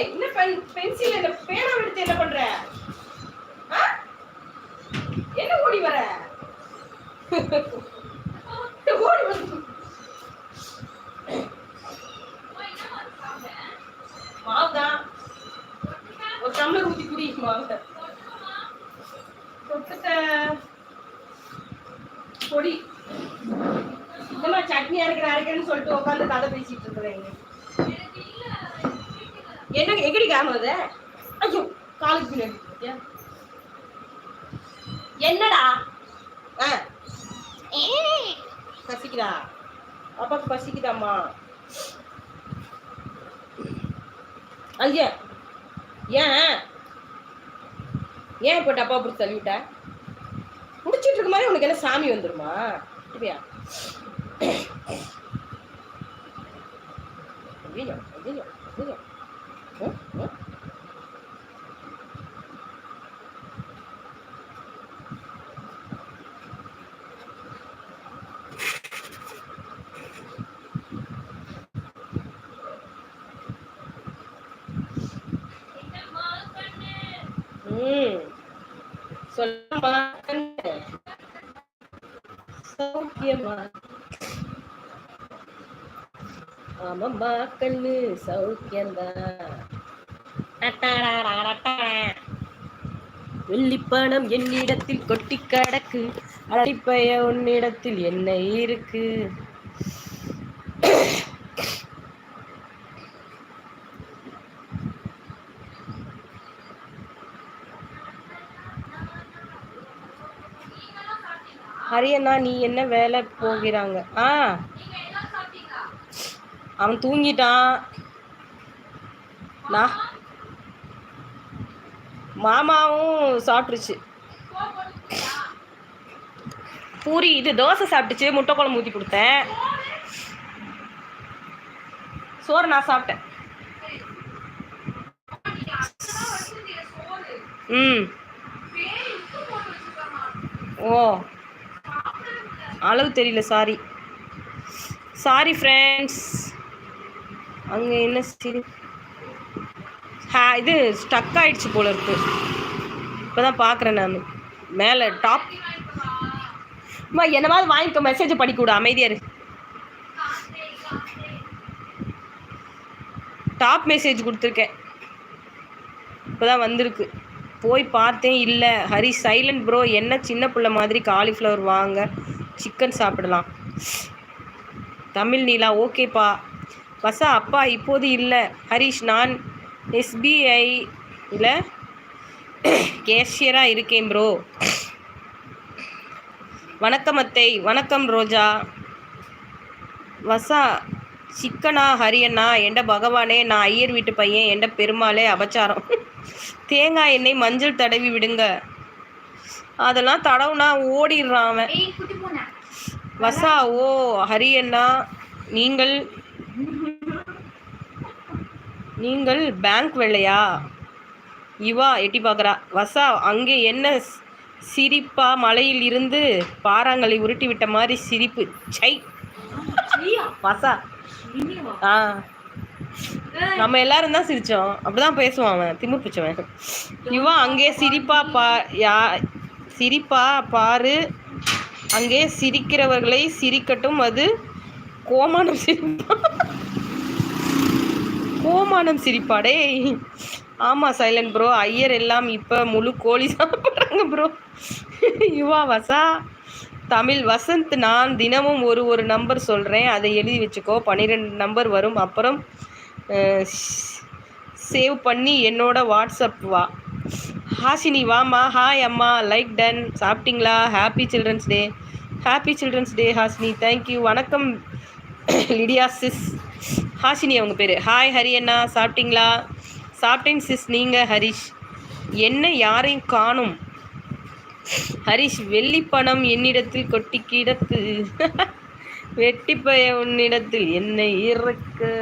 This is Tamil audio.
என்ன பென்சில் என்ன பேனா எடுத்து என்ன பண்ற? என்ன ஓடி வர? ஓடி வர. மாவுதான். ஒரு டம்ளர் ஊத்தி குடி மாவு. தொட்டுக்க பொடி. இந்த சட்னி அரைக்கிறேன்னு சொல்லிட்டு உட்காந்து கதை பேசிட்டு இருக்கிறேங்க. என்ன எங்கடி காமது? ஐயோ காலுக்கு பின்னாடி என்னடா? பசிக்குதா? அப்பாக்கு பசிக்குதாம்மா? ஐயா ஏன் இப்போ டப்பா பிடிச்சி தள்ளிவிட்ட? முடிச்சிட்டு இருக்க மாதிரி உனக்கு என்ன சாமி வந்துருமா? இல்லையா? ஐயோ ஐயோ ஐயோ. சொல்லமா சௌக்கியமா? ஆமாம்மா கண்ணு சௌக்கியம்தான். வெள்ளிப்பணம் என்னிடத்தில் கொட்டி கடக்கு, அடிப்பைய உன்னிடத்தில் என்ன இருக்கு? ஹரியண்ணா நீ என்ன வேலை போகிறாங்க? அவன் தூங்கிட்டான். நான் மாமாவும் சாப்பிட்டுருச்சு. பூரி இது தோசை சாப்பிட்டுச்சு. முட்டை குழம்பு ஊற்றி கொடுத்தேன். சோறு நான் சாப்பிட்டேன். ஓ அளவு தெரியல. Sorry friends. அங்கே என்ன சரி இது ஸ்டக் ஆயிடுச்சு போல இருக்கு. இப்போதான் பார்க்குறேன் நான். மேலே டாப் என்னமாவது வாங்கிக்க. மெசேஜை படிக்கூட அமைதியா இரு. டாப் மெசேஜ் கொடுத்துருக்கேன். இப்போதான் வந்திருக்கு. போய் பார்த்தேன் இல்லை. Hari silent bro. என்ன சின்ன பிள்ளை மாதிரி காலிஃப்ளவர் வாங்க, சிக்கன் சாப்பிடலாம். தமிழ் நீலா ஓகேப்பா. வசா அப்பா இப்போது இல்லை ஹரிஷ், நான் SBIயில் கேஷியராக இருக்கேன் ப்ரோ. வணக்கம் அத்தை. வணக்கம் ரோஜா. வசா சிக்கனா ஹரியண்ணா? எண்ட பகவானே, நான் ஐயர் வீட்டு பையன். எண்ட பெருமாளே அபச்சாரம். தேங்காய் எண்ணெய் மஞ்சள் தடவி விடுங்க. அதெல்லாம் தடவுனா ஓடிடுறான் அவன். வசா ஓ ஹரியண்ணா, நீங்கள் பேங்க் வெள்ளையா? இவா எட்டி பார்க்குறா. வசா அங்கே என்ன சிரிப்பா? மலையில் இருந்து பாறாங்களை உருட்டி விட்ட மாதிரி சிரிப்பு. சை வசா. நம்ம எல்லாரும் தான் சிரிச்சோம். அப்படிதான் பேசுவான் அவன், திமிர் பிடிச்சவன். இவா அங்கே சிரிப்பா பாரு. அங்கே சிரிக்கிறவர்களை சிரிக்கட்டும். அது கோமானம் சிரிப்பா. கோமானம் சிரிப்பாடே. ஆமாம் சைலண்ட் ப்ரோ. ஐயர் எல்லாம் இப்போ முழு கோழி சாப்பிட்றாங்க ப்ரோ. யுவா வசா தமிழ். வசந்த் நான் தினமும் ஒரு நம்பர் சொல்கிறேன், அதை எழுதி வச்சுக்கோ. 12 நம்பர் வரும். அப்புறம் சேவ் பண்ணி என்னோட வாட்ஸ்அப் வா. ஹாசினி வாமா. ஹாய் அம்மா. லைக் டன். சாப்பிட்டீங்களா? Happy children's day. Happy children's day Hasini. Thank you. வணக்கம் லிடியா சிஸ். ஹாசினி அவங்க பேர். ஹாய் ஹரியண்ணா. சாப்பிட்டீங்களா? சாப்பிட்டேன் சிஸ். நீங்கள்? ஹரிஷ் என்ன யாரையும் காணும். ஹரிஷ் வெள்ளிப்பணம் என்னிடத்தில் கொட்டி கிடக்கு, வெட்டிப்பய உன்னிடத்தில் என்ன இருக்கு?